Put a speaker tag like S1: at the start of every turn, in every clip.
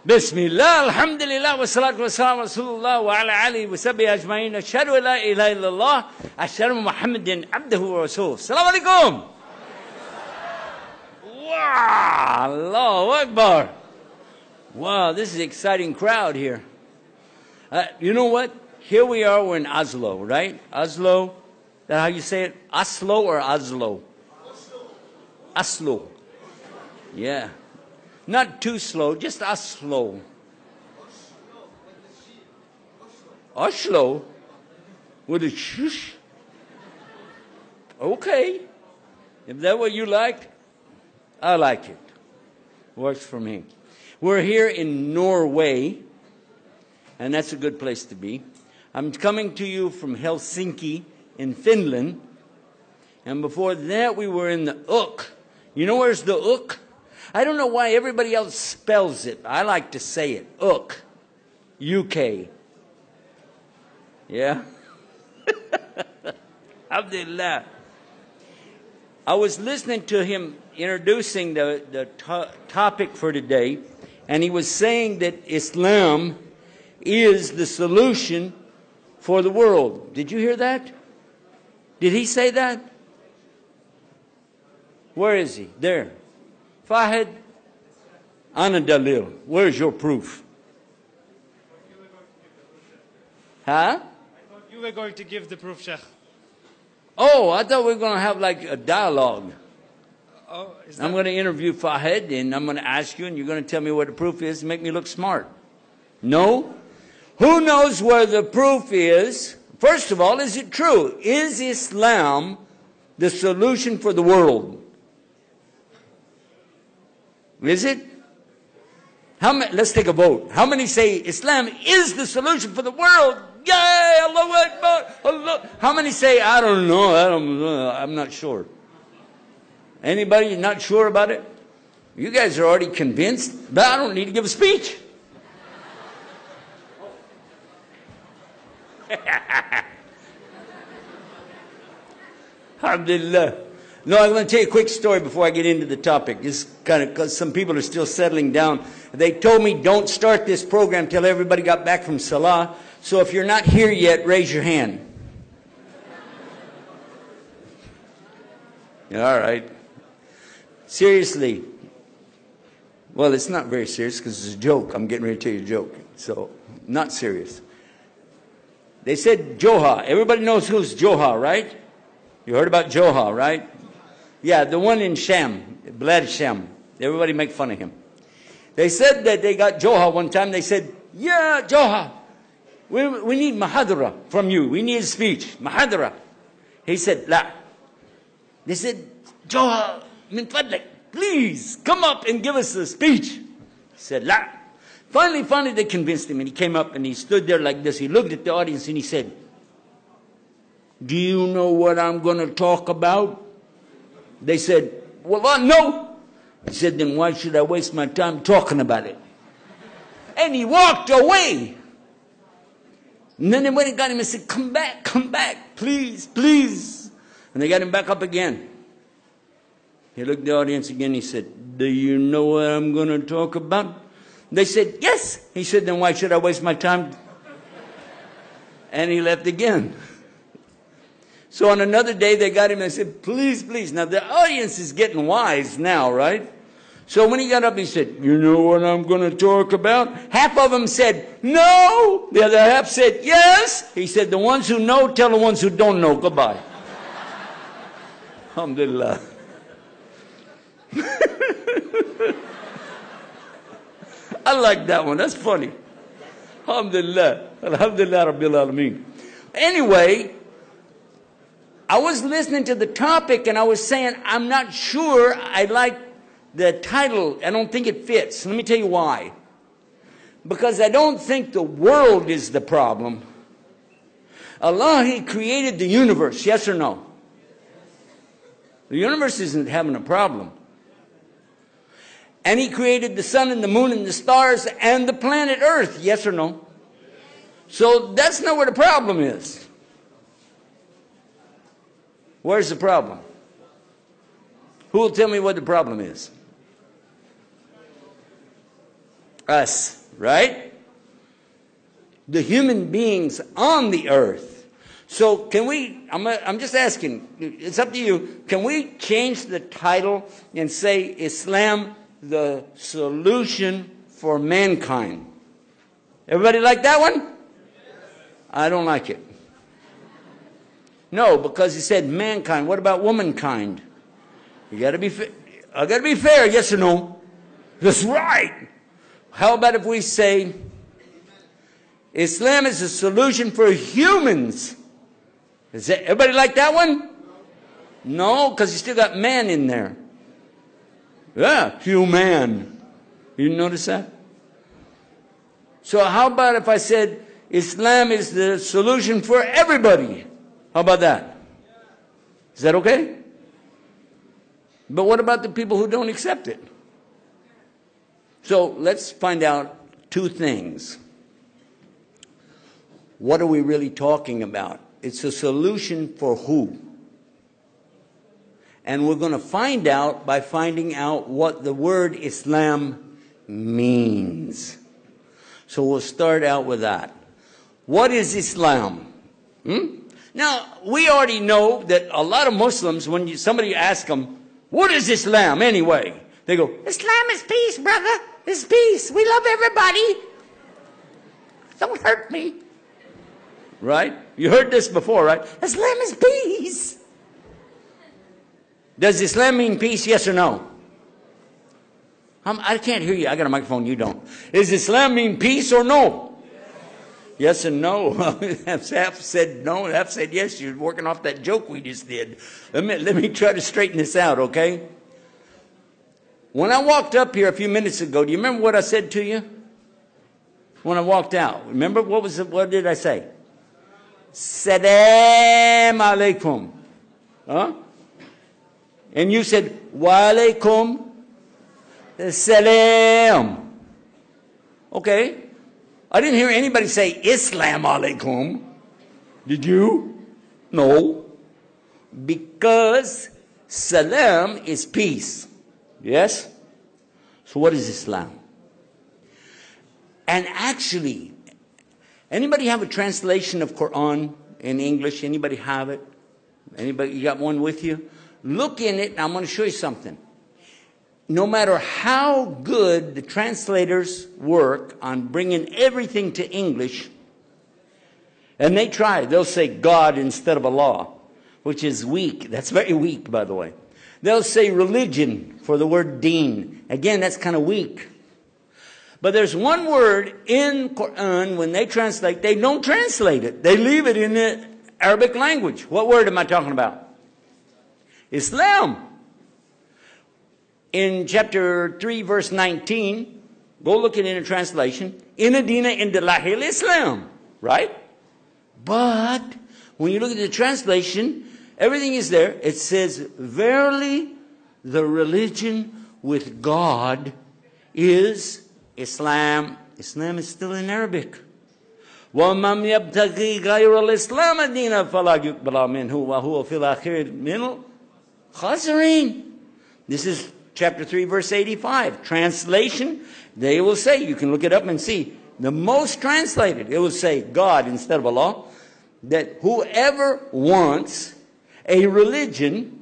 S1: بسم الله الحمد لله والصلاة والسلام على رسول الله وعلى آله وصحبه أجمعين أشهد أن لا إله إلا الله أشهد أن محمدا عبده ورسوله السلام عليكم. Wow, Allahu Akbar. Wow, this is an exciting crowd here. You know what? Here we are, we're in Oslo, right? Oslo, is that how you say it? Oslo or Oslo? Oslo. Yeah. Not too slow, just Oslo. Oslo? With a shush? Okay. If that's what you like, I like it. Works for me. We're here in Norway, and that's a good place to be. I'm coming to you from Helsinki in Finland. And before that, we were in the Uk. You know where's the Uk? I don't know why everybody else spells it. I like to say it. Uk. UK. Yeah? Alhamdulillah. I was listening to him introducing the topic for today, and he was saying that Islam is the solution for the world. Did you hear that? Did he say that? Where is he? There. Fahid, Ana Dalil. Where's your proof? Huh?
S2: I thought you were going to give the proof, Sheikh.
S1: Oh, I thought we were going to have like a dialogue.
S2: Oh, is that...
S1: I'm going to interview Fahid, and I'm going to ask you, and you're going to tell me what the proof is and make me look smart. No? Who knows where the proof is? First of all, is it true? Is Islam the solution for the world? Is it? Let's take a vote. How many say Islam is the solution for the world? Yay! Allahu Akbar! Allah. How many say, I don't know, I'm not sure? Anybody not sure about it? You guys are already convinced, but I don't need to give a speech. Alhamdulillah. No, I'm going to tell you a quick story before I get into the topic. Just kind of because some people are still settling down. They told me don't start this program till everybody got back from Salah. So if you're not here yet, raise your hand. All right. Seriously. Well, it's not very serious because it's a joke. I'm getting ready to tell you a joke. So, not serious. They said Joha. Everybody knows who's Joha, right? You heard about Joha, right? Yeah, the one in Sham, Bled Sham. Everybody make fun of him. They said that they got Joha one time. They said, yeah, Joha, we need Mahadra from you. We need a speech. Mahadra. He said, la. They said, Joha, min fadlik, please come up and give us a speech. He said, la. Finally, they convinced him, and he came up and he stood there like this. He looked at the audience and he said, do you know what I'm going to talk about? They said, well, no. He said, then why should I waste my time talking about it? And he walked away. And then they went and got him and said, come back, please, please. And they got him back up again. He looked at the audience again. He said, do you know what I'm going to talk about? They said, yes. He said, then why should I waste my time? And he left again. So on another day, they got him and said, please, please. Now, the audience is getting wise now, right? So when he got up, he said, you know what I'm going to talk about? Half of them said, no. The other half said, yes. He said, the ones who know, tell the ones who don't know. Goodbye. Alhamdulillah. I like that one. That's funny. Alhamdulillah. Alhamdulillah Rabbil Alameen. Anyway, I was listening to the topic and I was saying, I'm not sure I like the title. I don't think it fits. Let me tell you why. Because I don't think the world is the problem. Allah, He created the universe, yes or no? The universe isn't having a problem. And He created the sun and the moon and the stars and the planet Earth, yes or no? So that's not where the problem is. Where's the problem? Who will tell me what the problem is? Us, right? The human beings on the earth. So can we, I'm just asking, it's up to you, can we change the title and say Islam, the solution for mankind? Everybody like that one? I don't like it. No, because he said mankind. What about womankind? You got to be I got to be fair, yes or no? That's right. How about if we say Islam is a solution for humans? Is that, everybody like that one? No, because you still got man in there. Yeah, human. You notice that? So how about if I said Islam is the solution for everybody? How about that? Is that okay? But what about the people who don't accept it? So let's find out two things. What are we really talking about? It's a solution for who? And we're going to find out by finding out what the word Islam means. So we'll start out with that. What is Islam? Now, we already know that a lot of Muslims, when somebody asks them, what is Islam anyway? They go, Islam is peace, brother. It's peace. We love everybody. Don't hurt me. Right? You heard this before, right? Islam is peace. Does Islam mean peace, yes or no? I can't hear you. I got a microphone, you don't. Does Islam mean peace or no? Yes and no. Half said no, and half said yes. You're working off that joke we just did. Let me try to straighten this out, okay? When I walked up here a few minutes ago, do you remember what I said to you? When I walked out. Remember what did I say? Salam alaikum. Huh? And you said, wa alaikum salam. Okay. I didn't hear anybody say Islam alaikum. Did you? No. Because salam is peace. Yes? So what is Islam? And actually, anybody have a translation of Quran in English? Anybody have it? Anybody, you got one with you? Look in it, and I'm going to show you something. No matter how good the translators work on bringing everything to English, and they try, they'll say God instead of Allah, which is weak. That's very weak, by the way. They'll say religion for the word deen. Again, that's kind of weak. But there's one word in Quran, when they translate, they don't translate it. They leave it in the Arabic language. What word am I talking about? Islam. In chapter 3, verse 19, go look at it in a translation. Inna dina indallahi al-Islam. Right? But when you look at the translation, everything is there. It says, verily the religion with God is Islam. Islam is still in Arabic. وَمَنْ يَبْتَغِي غَيْرَ الْإِسْلَامَ دِينًا فَلَا يُقْبَلَ مِنْهُ وَهُوَ فِي الْآخِرَةِ مِنَ الْخَاسِرِينَ. This is chapter 3, verse 85. Translation, they will say, you can look it up and see, the most translated, it will say God instead of Allah, that whoever wants a religion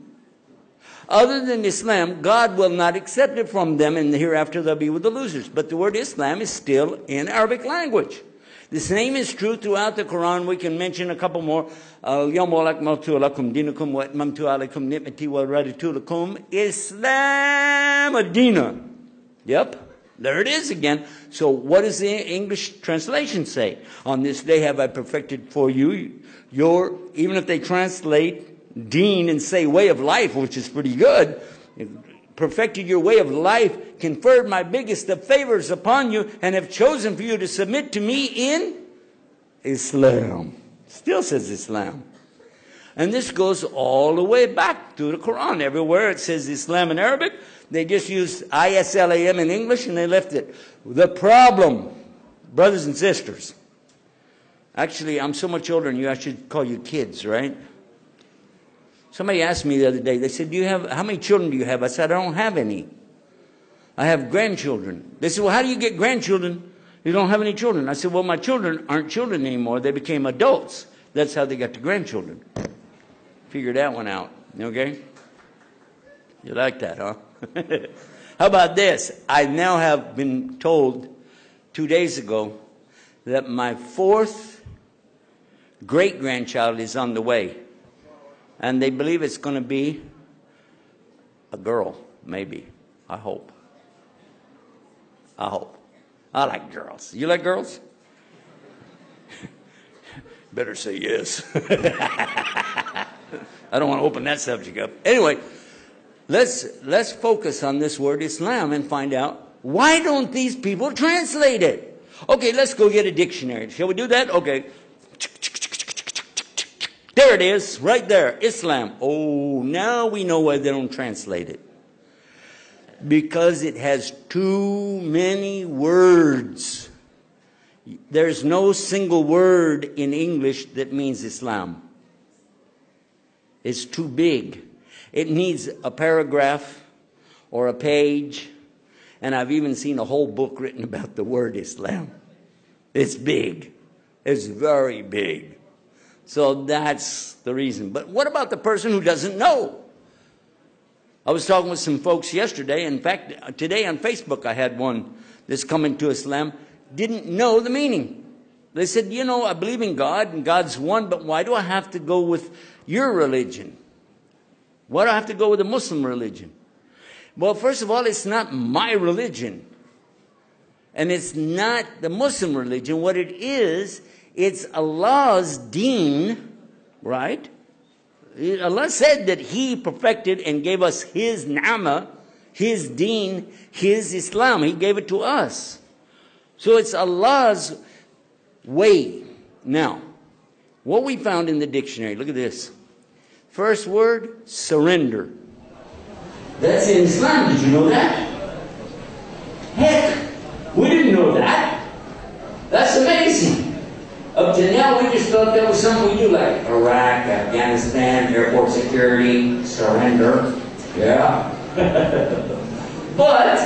S1: other than Islam, God will not accept it from them, and hereafter they'll be with the losers. But the word Islam is still in Arabic language. The same is true throughout the Quran. We can mention a couple more. Islam ad-dina. Yep, there it is again. So what does the English translation say? On this day have I perfected for you even if they translate deen and say way of life, which is pretty good, perfected your way of life, conferred my biggest of favors upon you, and have chosen for you to submit to me in Islam. Still says Islam. And this goes all the way back to the Quran. Everywhere it says Islam in Arabic, they just use ISLAM in English and they left it. The problem, brothers and sisters, actually I'm so much older than you, I should call you kids, right? Somebody asked me the other day, they said, how many children do you have? I said, I don't have any. I have grandchildren. They said, well, how do you get grandchildren? You don't have any children. I said, well, my children aren't children anymore. They became adults. That's how they got to grandchildren. Figure that one out. Okay? You like that, huh? How about this? I now have been told 2 days ago that my 4th great-grandchild is on the way. And they believe it's going to be a girl, maybe. I hope. I hope. I like girls. You like girls? Better say yes. I don't want to open that subject up. Anyway, let's focus on this word Islam and find out, why don't these people translate it? Okay, let's go get a dictionary. Shall we do that? Okay. There it is, right there, Islam. Oh, now we know why they don't translate it. Because it has too many words. There's no single word in English that means Islam. It's too big. It needs a paragraph or a page. And I've even seen a whole book written about the word Islam. It's big. It's very big. So that's the reason. But what about the person who doesn't know? I was talking with some folks yesterday. In fact, today on Facebook I had one that's coming to Islam, didn't know the meaning. They said, you know, I believe in God and God's one, but why do I have to go with your religion? Why do I have to go with the Muslim religion? Well, first of all, it's not my religion. And it's not the Muslim religion. What it is, it's Allah's deen, right? Allah said that He perfected and gave us His ni'mah, His deen, His Islam. He gave it to us. So it's Allah's way. Now, what we found in the dictionary, look at this. First word, surrender. That's in Islam. Did you know that? Heck, we didn't know that. That's amazing. Up to now, we just thought that was something we do, like Iraq, Afghanistan, airport security, surrender. Yeah. But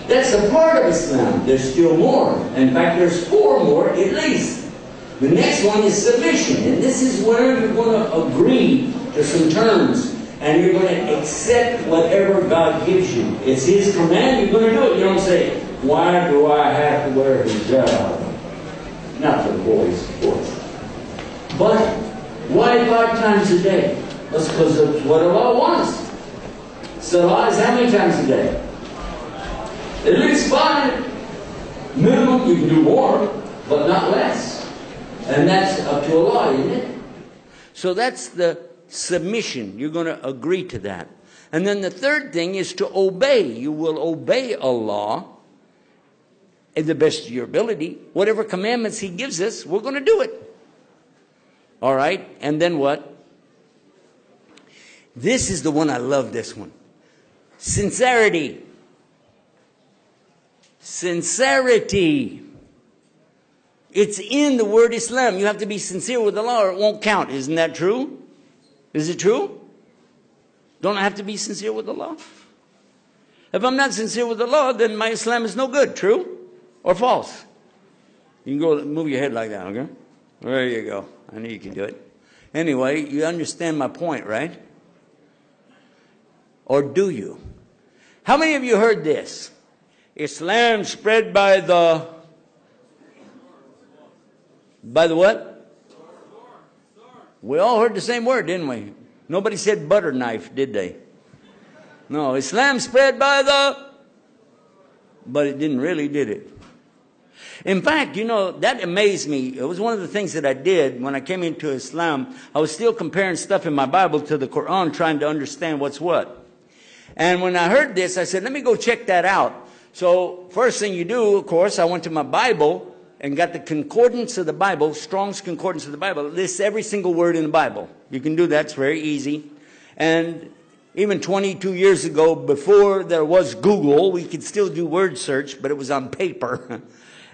S1: that's a part of Islam. There's still more. In fact, there's 4 more at least. The next one is submission. And this is where you're going to agree to some terms. And you're going to accept whatever God gives you. It's His command, you're going to do it. You don't say, why do I have to wear hijab? Not for the boys, of course. But why 5 times a day? That's because that's what Allah wants. Salah is how many times a day? At least 5. Minimum, you can do more, but not less. And that's up to Allah, isn't it? So that's the submission. You're going to agree to that. And then the third thing is to obey. You will obey Allah in the best of your ability. Whatever commandments He gives us, we're going to do it. All right? And then what? This is the one, I love this one. Sincerity. Sincerity. It's in the word Islam. You have to be sincere with Allah or it won't count. Isn't that true? Is it true? Don't I have to be sincere with Allah? If I'm not sincere with Allah, then my Islam is no good. True? Or false? You can go move your head like that, okay? There you go. I know you can do it. Anyway, you understand my point, right? Or do you? How many of you heard this? Islam spread by the what? We all heard the same word, didn't we? Nobody said butter knife, did they? No, Islam spread by the... But it didn't really, did it? In fact, you know, that amazed me. It was one of the things that I did when I came into Islam. I was still comparing stuff in my Bible to the Quran, trying to understand what's what. And when I heard this, I said, let me go check that out. So first thing you do, of course, I went to my Bible and got the concordance of the Bible, Strong's concordance of the Bible. It lists every single word in the Bible. You can do that. It's very easy. And even 22 years ago, before there was Google, we could still do word search, but it was on paper.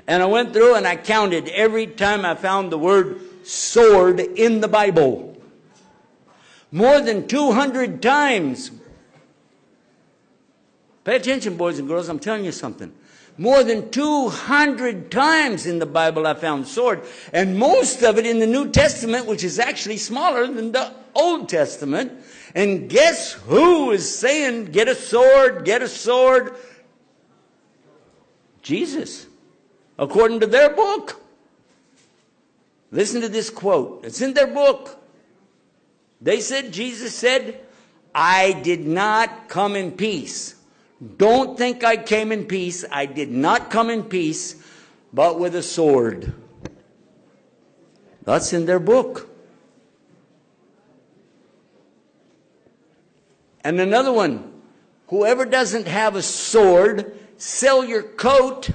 S1: And I went through and I counted every time I found the word sword in the Bible. More than 200 times. Pay attention, boys and girls, I'm telling you something. More than 200 times in the Bible I found sword. And most of it in the New Testament, which is actually smaller than the Old Testament. And guess who is saying, get a sword, get a sword? Jesus, according to their book. Listen to this quote. It's in their book. They said, Jesus said, I did not come in peace. Don't think I came in peace. I did not come in peace, but with a sword. That's in their book. And another one, whoever doesn't have a sword, sell your coat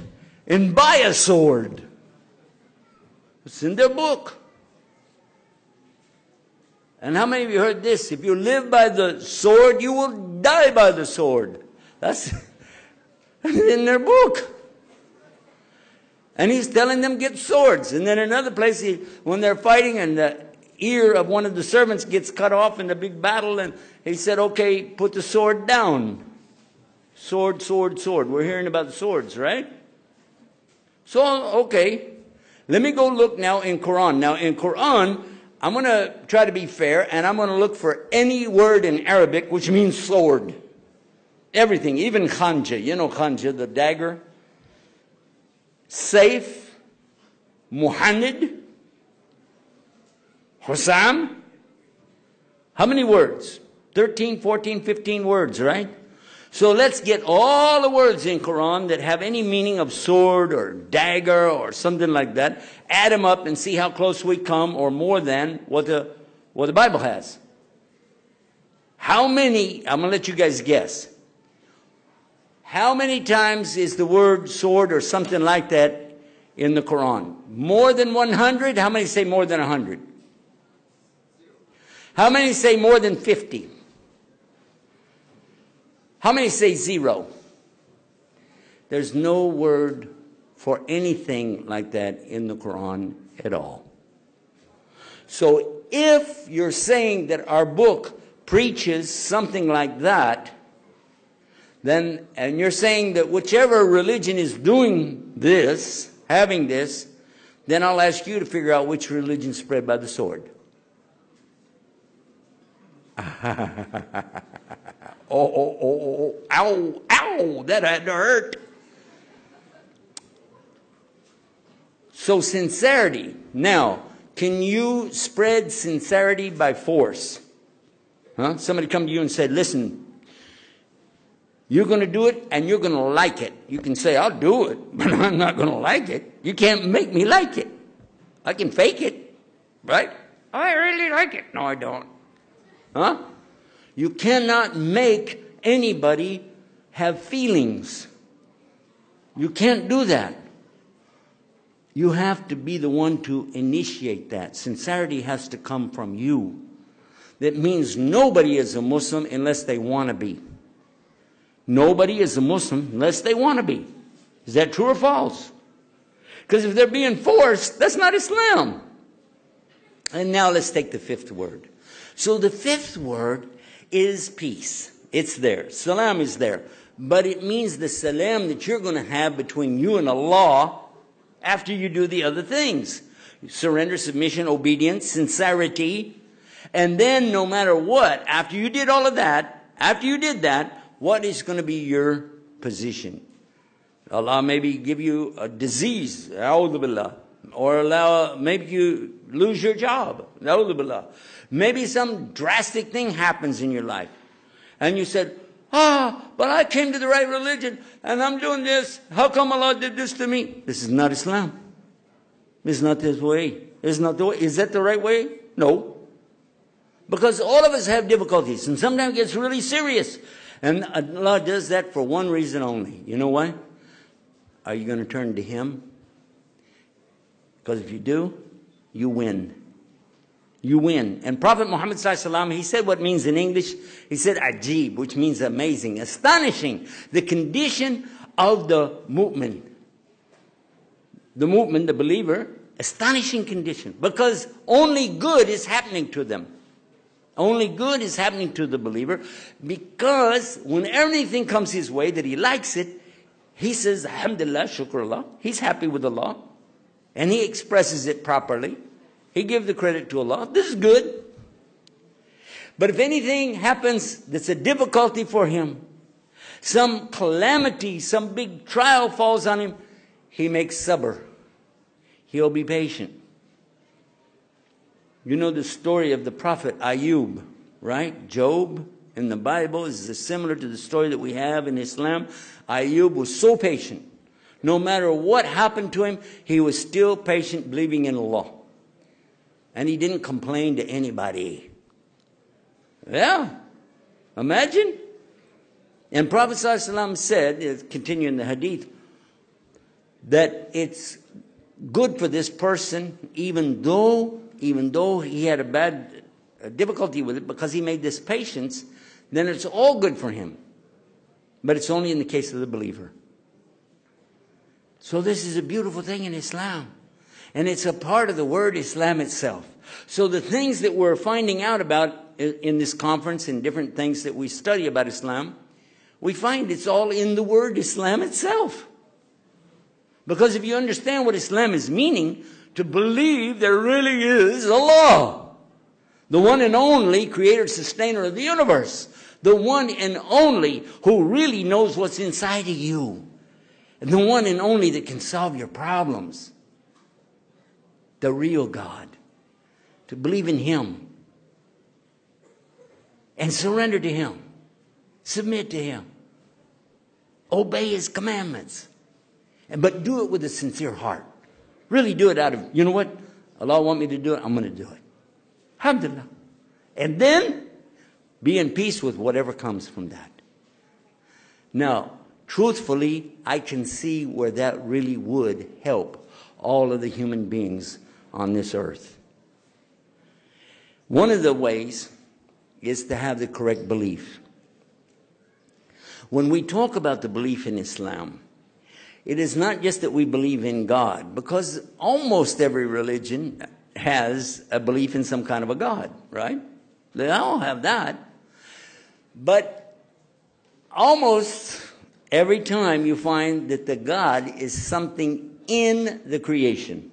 S1: and buy a sword. It's in their book. And how many of you heard this? If you live by the sword, you will die by the sword. That's in their book. And he's telling them get swords. And then another place, when they're fighting and the ear of one of the servants gets cut off in the big battle, and he said, okay, put the sword down. Sword, sword, sword. We're hearing about the swords, right? So, okay. Let me go look now in Quran. Now in Quran, I'm going to try to be fair, and I'm going to look for any word in Arabic which means sword. Everything, even khanja. You know khanja, the dagger. Saif, Muhammad, Hussam. How many words? 13, 14, 15 words, right? So let's get all the words in Quran that have any meaning of sword or dagger or something like that. Add them up and see how close we come, or more than what the Bible has. How many, I'm going to let you guys guess. How many times is the word sword or something like that in the Quran? More than 100? How many say more than 100? How many say more than 50? How many say 0? There's no word for anything like that in the Quran at all. So if you're saying that our book preaches something like that, then, and you're saying that whichever religion is doing this, having this, then I'll ask you to figure out which religion spread by the sword. Ow, ow, that had to hurt. So sincerity. Now, can you spread sincerity by force? Huh? Somebody come to you and say, listen, you're going to do it and you're going to like it. You can say, I'll do it, but I'm not going to like it. You can't make me like it. I can fake it, right? I really like it. No, I don't. Huh? You cannot make anybody have feelings. You can't do that. You have to be the one to initiate that. Sincerity has to come from you. That means nobody is a Muslim unless they want to be. Nobody is a Muslim unless they want to be. Is that true or false? Because if they're being forced, that's not Islam. And now let's take the fifth word. So the fifth word is peace. It's there. Salam is there. But it means the salam that you're going to have between you and Allah after you do the other things. Surrender, submission, obedience, sincerity. And then no matter what, after you did all of that, after you did that, what is going to be your position? Allah maybe give you a disease, a'udhu billah, or allow, maybe you lose your job, a'udhu billah. Maybe some drastic thing happens in your life. And you said, but I came to the right religion and I'm doing this. How come Allah did this to me? This is not Islam. This is not this way. It's not the way. Is that the right way? No. Because all of us have difficulties and sometimes it gets really serious. And Allah does that for one reason only. You know why? Are you going to turn to Him? Because if you do, you win. You win. And Prophet Muhammad ﷺ, he said what means in English? He said ajib, which means amazing, astonishing. The condition of the mu'min. The mu'min, the believer, astonishing condition. Because only good is happening to them. Only good is happening to the believer, because when everything comes his way that he likes it, he says, Alhamdulillah, Shukrullah. He's happy with Allah. And he expresses it properly. He gives the credit to Allah. This is good. But if anything happens that's a difficulty for him, some calamity, some big trial falls on him, he makes sabr. He'll be patient. You know the story of the prophet Ayub, right? Job in the Bible is similar to the story that we have in Islam. Ayub was so patient. No matter what happened to him, he was still patient, believing in Allah. And he didn't complain to anybody. Yeah, imagine. And Prophet ﷺ said, continuing the hadith, that it's good for this person, even though he had a difficulty with it, because he made this patience, then it's all good for him. But it's only in the case of the believer. So this is a beautiful thing in Islam. And it's a part of the word Islam itself. So the things that we're finding out about in this conference and different things that we study about Islam, we find it's all in the word Islam itself. Because if you understand what Islam is meaning, to believe there really is Allah, the one and only creator, sustainer of the universe, the one and only who really knows what's inside of you, and the one and only that can solve your problems, the real God, to believe in Him and surrender to Him, submit to Him, obey His commandments, but do it with a sincere heart. Really do it out of, you know what? Allah want me to do it, I'm going to do it. Alhamdulillah. And then be in peace with whatever comes from that. Now, truthfully, I can see where that really would help all of the human beings on this earth. One of the ways is to have the correct belief. When we talk about the belief in Islam, it is not just that we believe in God, because almost every religion has a belief in some kind of a God, right? They all have that. But almost every time you find that the God is something in the creation,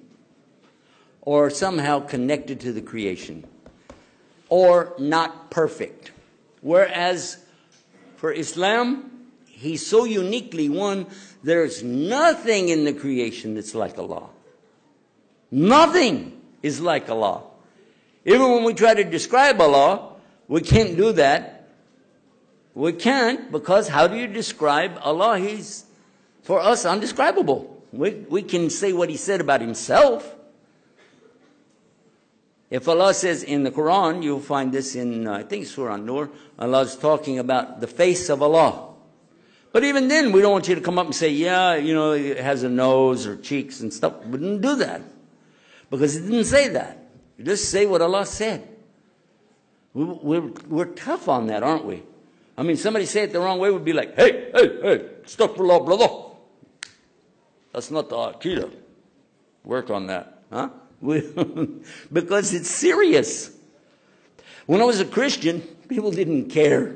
S1: or somehow connected to the creation, or not perfect. Whereas for Islam, He's so uniquely one, there's nothing in the creation that's like Allah. Nothing is like Allah. Even when we try to describe Allah, we can't do that. We can't, because how do you describe Allah? He's, for us, undescribable. We can say what He said about Himself. If Allah says in the Quran, you'll find this in, I think, Surah Nur, Allah's talking about the face of Allah. But even then, we don't want you to come up and say, yeah, you know, it has a nose or cheeks and stuff. We didn't do that, because He didn't say that. You just say what Allah said. We're tough on that, aren't we? I mean, somebody say it the wrong way, we'd be like, hey, astaghfirullah, brother. That's not the Aqidah. Work on that, huh? Because it's serious. When I was a Christian, people didn't care.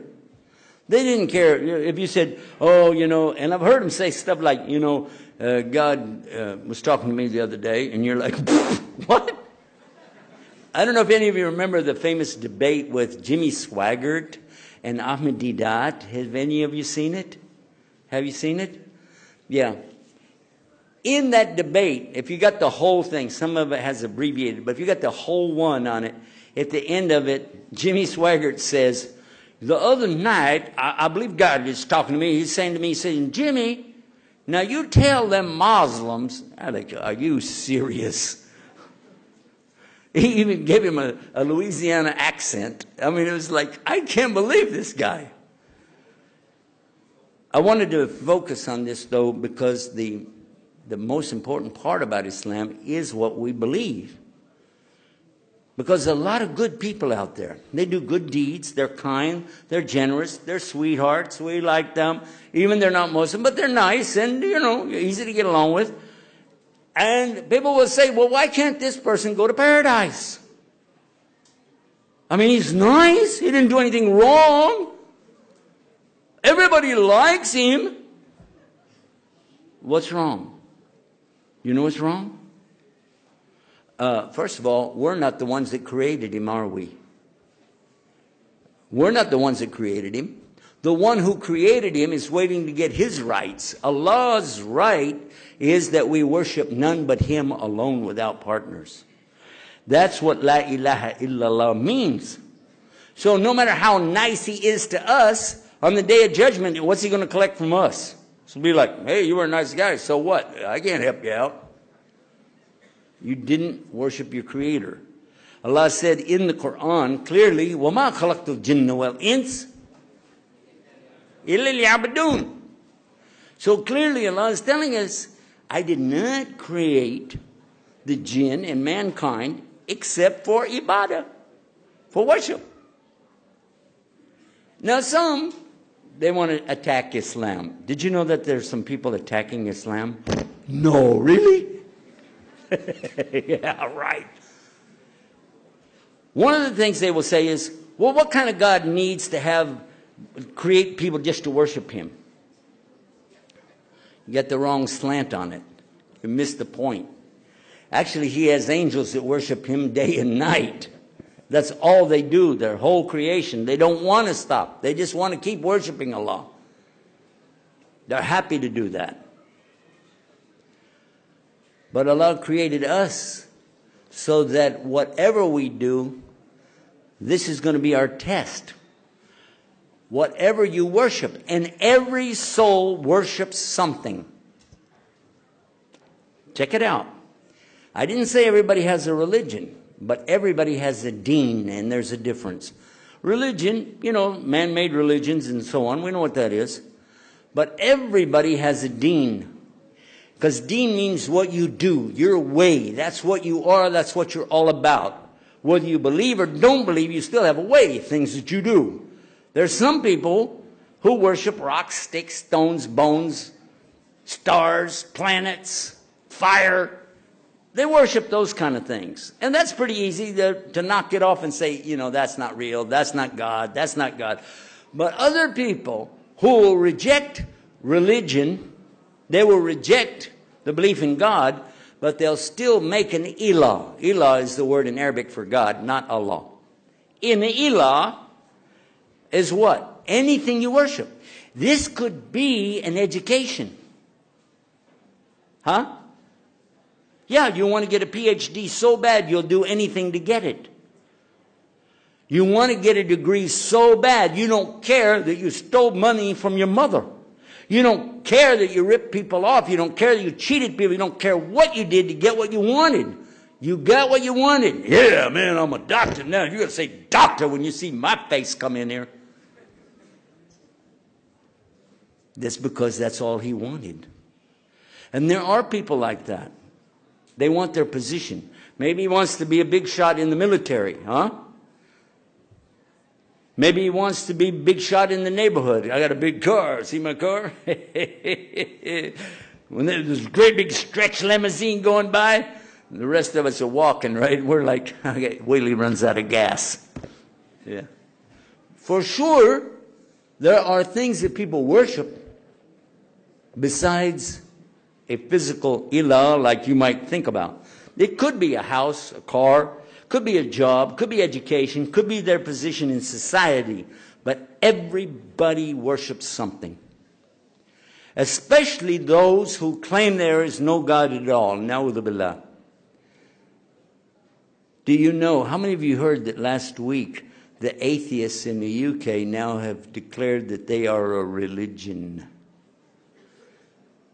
S1: They didn't care if you said, oh, you know, and I've heard them say stuff like, you know, God was talking to me the other day, and you're like, what? I don't know if any of you remember the famous debate with Jimmy Swaggart and Ahmed Deedat. Have any of you seen it? Have you seen it? Yeah. In that debate, if you got the whole thing, some of it has abbreviated, but if you got the whole one on it, at the end of it, Jimmy Swaggart says, the other night, I believe God is talking to me. He's saying to me, he's saying, Jimmy, now you tell them Muslims, I think, are you serious? He even gave him a Louisiana accent. I mean, it was like, I can't believe this guy. I wanted to focus on this, though, because the most important part about Islam is what we believe. Because a lot of good people out there, they do good deeds, they're kind, they're generous, they're sweethearts, we like them. Even they're not Muslim, but they're nice and, you know, easy to get along with. And people will say, well, why can't this person go to paradise? I mean, he's nice. He didn't do anything wrong. Everybody likes him. What's wrong? You know what's wrong? First of all, we're not the ones that created him, are we? We're not the ones that created him. The one who created him is waiting to get his rights. Allah's right is that we worship none but him alone without partners. That's what La ilaha illallah means. So no matter how nice he is to us, on the day of judgment, what's he going to collect from us? So be like, hey, you were a nice guy, so what? I can't help you out. You didn't worship your Creator. Allah said in the Quran clearly, وَمَا خَلَقْتُ الْجِنَّ وَالْإِنسِ إِلَّا لِيَعْبُدُونَ. So clearly Allah is telling us, I did not create the jinn and mankind except for ibadah, for worship. Now some, they want to attack Islam. Did you know that there's some people attacking Islam? No, really? Yeah, right. One of the things they will say is, well, what kind of God needs to create people just to worship him? You get the wrong slant on it. You missed the point. Actually, he has angels that worship him day and night. That's all they do, their whole creation. They don't want to stop. They just want to keep worshiping Allah. They're happy to do that. But Allah created us so that whatever we do, this is going to be our test. Whatever you worship, and every soul worships something. Check it out. I didn't say everybody has a religion, but everybody has a deen, and there's a difference. Religion, you know, man-made religions and so on, we know what that is. But everybody has a deen. Because deen means what you do, your way. That's what you are, that's what you're all about. Whether you believe or don't believe, you still have a way, things that you do. There's some people who worship rocks, sticks, stones, bones, stars, planets, fire. They worship those kind of things. And that's pretty easy to knock it off and say, you know, that's not real, that's not God, that's not God. But other people who will reject religion, they will reject the belief in God, but they'll still make an ilah. Ilah is the word in Arabic for God, not Allah. In the ilah is what? Anything you worship. This could be an education. Huh? Yeah, you want to get a PhD so bad you'll do anything to get it. You want to get a degree so bad you don't care that you stole money from your mother. You don't care that you ripped people off. You don't care that you cheated people. You don't care what you did to get what you wanted. You got what you wanted. Yeah, man, I'm a doctor now. You're going to say doctor when you see my face come in here. That's because that's all he wanted. And there are people like that. They want their position. Maybe he wants to be a big shot in the military, huh? Maybe he wants to be a big shot in the neighborhood. I got a big car. See my car? When there's this great big stretch limousine going by, the rest of us are walking, right? We're like, okay, Willie runs out of gas. Yeah. For sure, there are things that people worship besides a physical ilah like you might think about. It could be a house, a car, could be a job, could be education, could be their position in society. But everybody worships something. Especially those who claim there is no God at all. Na'udhu billah. Do you know, how many of you heard that last week the atheists in the UK now have declared that they are a religion?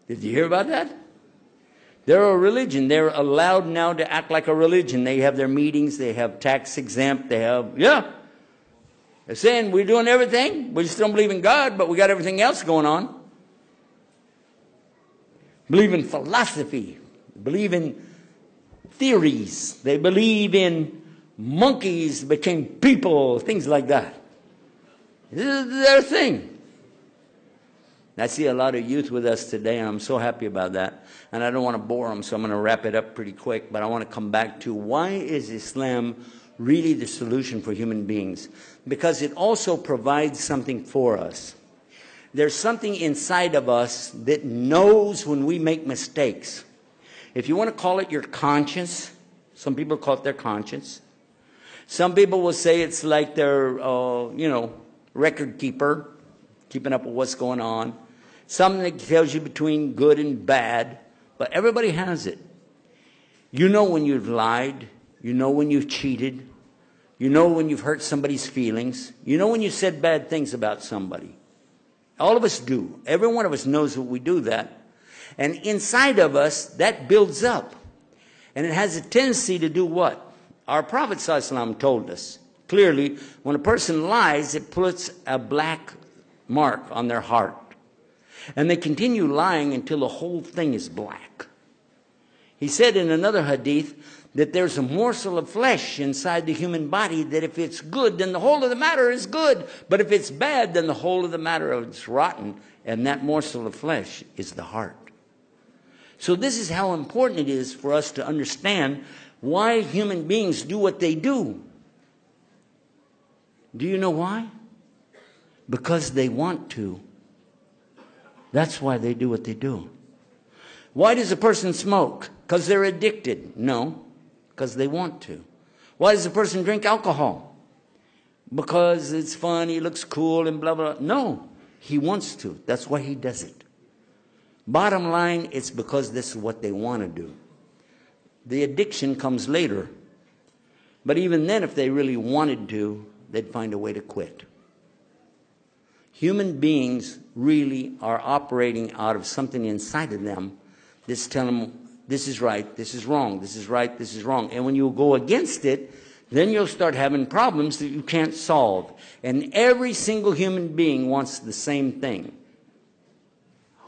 S1: Did you hear about that? They're a religion. They're allowed now to act like a religion. They have their meetings. They have tax exempt. They have, yeah. They're saying we're doing everything. We just don't believe in God, but we got everything else going on. Believe in philosophy. Believe in theories. They believe in monkeys became people, things like that. This is their thing. I see a lot of youth with us today, and I'm so happy about that. And I don't want to bore them, so I'm going to wrap it up pretty quick. But I want to come back to, why is Islam really the solution for human beings, because it also provides something for us. There's something inside of us that knows when we make mistakes. If you want to call it your conscience, some people call it their conscience. Some people will say it's like their, record keeper, keeping up with what's going on. Something that tells you between good and bad. But everybody has it. You know when you've lied. You know when you've cheated. You know when you've hurt somebody's feelings. You know when you said bad things about somebody. All of us do. Every one of us knows that we do that. And inside of us, that builds up. And it has a tendency to do what? Our Prophet ﷺ told us clearly, when a person lies, it puts a black mark on their heart. And they continue lying until the whole thing is black. He said in another hadith that there's a morsel of flesh inside the human body that if it's good, then the whole of the matter is good. But if it's bad, then the whole of the matter is rotten. And that morsel of flesh is the heart. So this is how important it is for us to understand why human beings do what they do. Do you know why? Because they want to. That's why they do what they do. Why does a person smoke? Because they're addicted? No, because they want to. Why does a person drink alcohol? Because it's fun, he looks cool and blah, blah. No, he wants to. That's why he does it. Bottom line, it's because this is what they want to do. The addiction comes later. But even then, if they really wanted to, they'd find a way to quit. Human beings really are operating out of something inside of them that's telling them, this is right, this is wrong, this is right, this is wrong. And when you go against it, then you'll start having problems that you can't solve. And every single human being wants the same thing.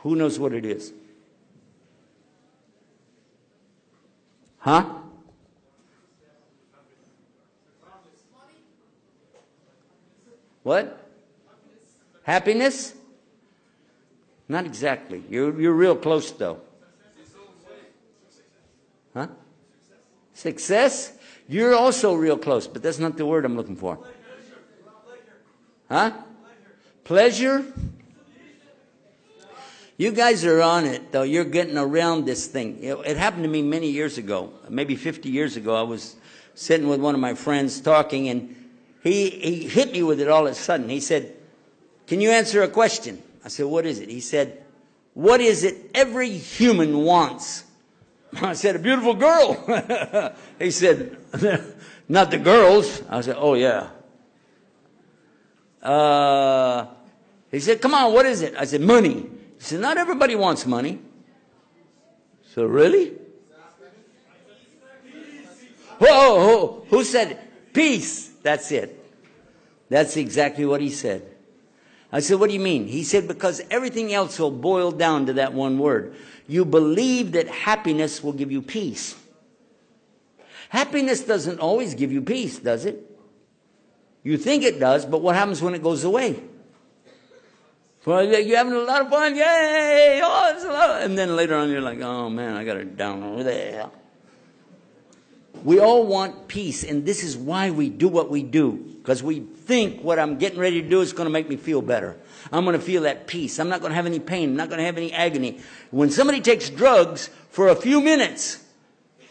S1: Who knows what it is? Huh? What? Happiness? Not exactly. You're real close though. Huh? Success? You're also real close, but that's not the word I'm looking for. Huh? Pleasure? You guys are on it, though. You're getting around this thing. It happened to me many years ago, maybe 50 years ago. I was sitting with one of my friends talking, and he hit me with it all of a sudden. He said, can you answer a question? I said, what is it? He said, what is it every human wants? I said, a beautiful girl. He said, not the girls. I said, oh, yeah. He said, come on, what is it? I said, money. He said, not everybody wants money. So really? Whoa, who said it? Peace. That's it. That's exactly what he said. I said, what do you mean? He said, because everything else will boil down to that one word. You believe that happiness will give you peace. Happiness doesn't always give you peace, does it? You think it does, but what happens when it goes away? Well, you're having a lot of fun, yay! Oh, it's a lot. And then later on, you're like, oh man, I got it down over there. We all want peace, and this is why we do what we do. Because we think what I'm getting ready to do is going to make me feel better. I'm going to feel that peace. I'm not going to have any pain. I'm not going to have any agony. When somebody takes drugs for a few minutes,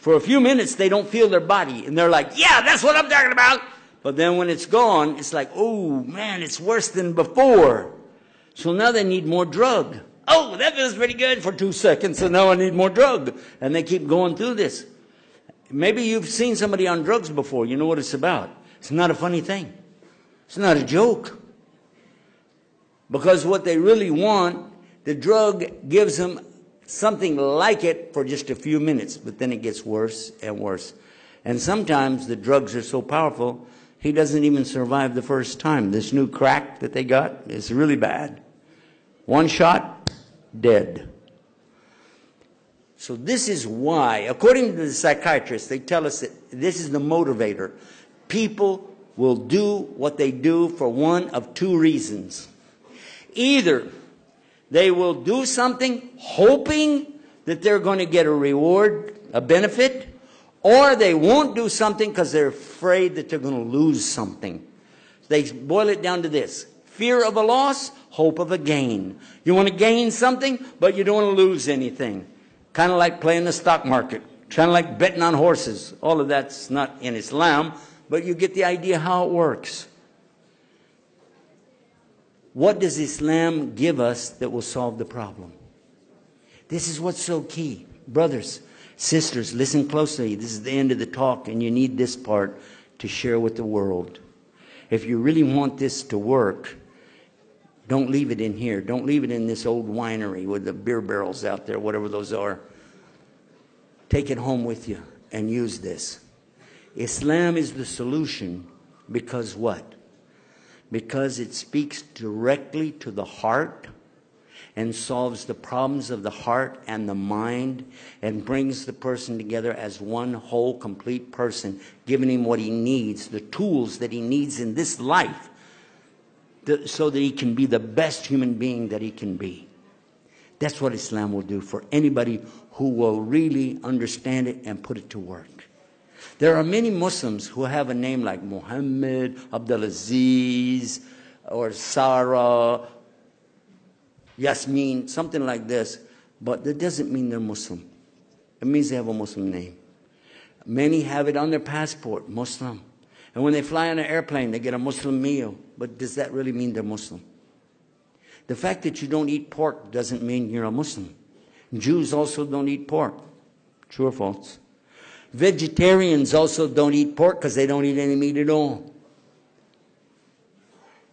S1: they don't feel their body. And they're like, yeah, that's what I'm talking about. But then when it's gone, it's like, oh man, it's worse than before. So now they need more drug. Oh, that feels pretty good for 2 seconds, so now I need more drug. And they keep going through this. Maybe you've seen somebody on drugs before. You know what it's about. It's not a funny thing. It's not a joke. Because what they really want, the drug gives them something like it for just a few minutes, but then it gets worse and worse. And sometimes the drugs are so powerful, he doesn't even survive the first time. This new crack that they got is really bad. One shot, dead. So this is why, according to the psychiatrists, they tell us that this is the motivator. People will do what they do for one of two reasons. Either they will do something hoping that they're going to get a reward, a benefit, Or they won't do something because they're afraid that they're going to lose something. They boil it down to this: fear of a loss, hope of a gain. You want to gain something, but you don't want to lose anything. Kind of like playing the stock market. Kind of like betting on horses. All of that's not in Islam, but you get the idea how it works. What does Islam give us that will solve the problem? This is what's so key. Brothers, sisters, listen closely. This is the end of the talk, and you need this part to share with the world. If you really want this to work, don't leave it in here. Don't leave it in this old winery with the beer barrels out there, whatever those are. Take it home with you and use this. Islam is the solution because what? Because it speaks directly to the heart and solves the problems of the heart and the mind and brings the person together as one whole, complete person, giving him what he needs, the tools that he needs in this life, so that he can be the best human being that he can be. That's what Islam will do for anybody who will really understand it and put it to work. There are many Muslims who have a name like Muhammad, Abdulaziz, or Sarah, Yasmin, something like this, but that doesn't mean they're Muslim. It means they have a Muslim name. Many have it on their passport, Muslim. And when they fly on an airplane, they get a Muslim meal. But does that really mean they're Muslim? The fact that you don't eat pork doesn't mean you're a Muslim. Jews also don't eat pork. True or false? Vegetarians also don't eat pork because they don't eat any meat at all.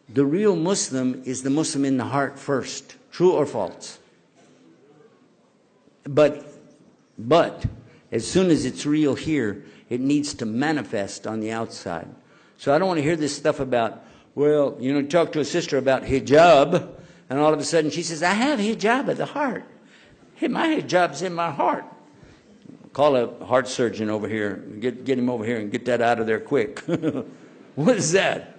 S1: The real Muslim is the Muslim in the heart first. True or false? But as soon as it's real here, it needs to manifest on the outside. So I don't want to hear this stuff about, well, talk to a sister about hijab, and all of a sudden she says, I have hijab at the heart. Hey, my hijab's in my heart. Call a heart surgeon over here. Get him over here and get that out of there quick. What is that?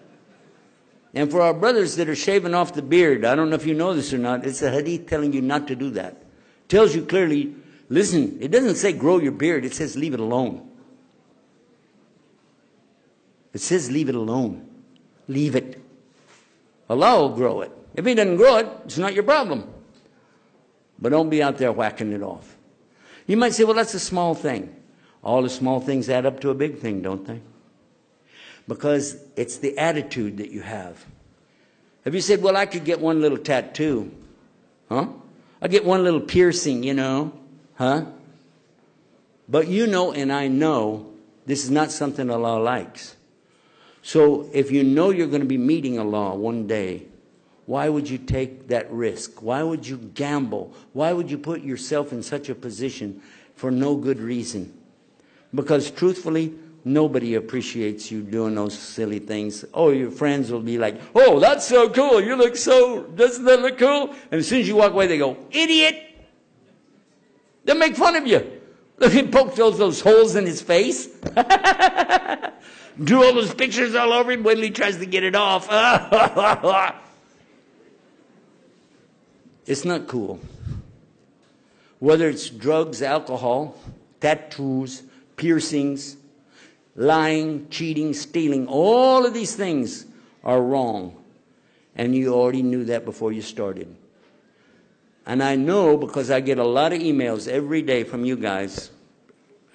S1: And for our brothers that are shaving off the beard, I don't know if you know this or not, it's a hadith telling you not to do that. It tells you clearly, listen, it doesn't say grow your beard, it says leave it alone. It says leave it alone. Leave it. Allah will grow it. If He doesn't grow it, it's not your problem. But don't be out there whacking it off. You might say, well, that's a small thing. All the small things add up to a big thing, don't they? Because it's the attitude that you have. Have you said, well, I could get one little tattoo? Huh? I get one little piercing, Huh? But and I know this is not something Allah likes. So if you know you're going to be meeting Allah one day, why would you take that risk? Why would you gamble? Why would you put yourself in such a position for no good reason? Because truthfully, nobody appreciates you doing those silly things. Oh, your friends will be like, oh, that's so cool. You look doesn't that look cool? And as soon as you walk away, they go, idiot. They'll make fun of you. Look, he poked those holes in his face. Drew all those pictures all over him when he tries to get it off. It's not cool. Whether it's drugs, alcohol, tattoos, piercings, lying, cheating, stealing, all of these things are wrong. And you already knew that before you started. And I know because I get a lot of emails every day from you guys,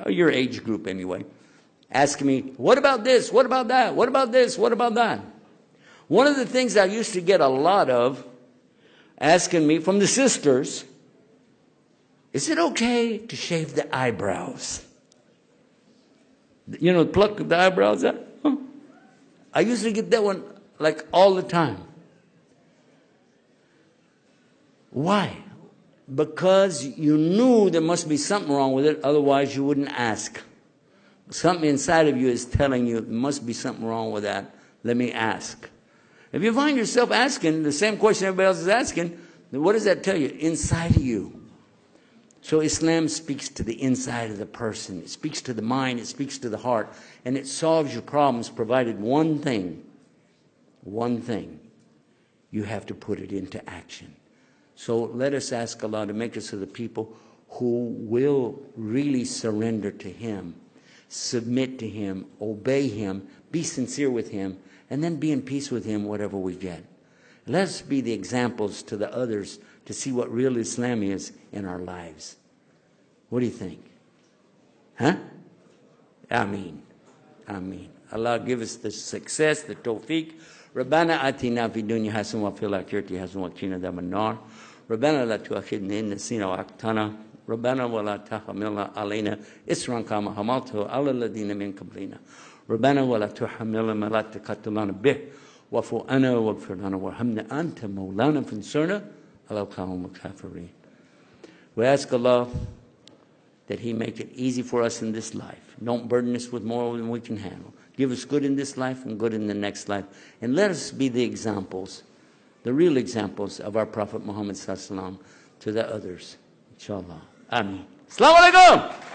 S1: your age group anyway, asking me, what about this? What about that? What about this? What about that? One of the things I used to get a lot of asking me from the sisters, is it okay to shave the eyebrows? Pluck the eyebrows out? Huh? I usually get that one like all the time. Why? Because you knew there must be something wrong with it, otherwise you wouldn't ask. Something inside of you is telling you there must be something wrong with that. Let me ask. If you find yourself asking the same question everybody else is asking, then what does that tell you? Inside of you. So Islam speaks to the inside of the person. It speaks to the mind. It speaks to the heart. And it solves your problems provided one thing. One thing. You have to put it into action. So let us ask Allah to make us of the people who will really surrender to Him submit to him, obey him, be sincere with him, and then be in peace with him whatever we get. Let us be the examples to the others to see what real Islam is in our lives. What do you think? Huh? Ameen. Ameen. Allah give us the success, the tawfiq. ربنا آتنا في الدنيا حسنة وفي الآخرة حسنة وقنا عذاب النار. ربنا لا تؤاخذنا إن نسينا وأخطأنا. ربنا ولا تحمل علينا إصرا كما حملته على الذين من قبلنا. ربنا ولا تحملنا ما لا طاقة لنا به واعف عنا واغفر لنا وارحمنا أنت مولانا فانصرنا على القوم الكافرين. We ask Allah that He make it easy for us in this life. Don't burden us with more than we can handle. Give us good in this life and good in the next life. And let us be the examples, the real examples of our Prophet Muhammad sallallahu alaihi wasallam to the others. Inshallah. Ameen. Assalamu alaikum.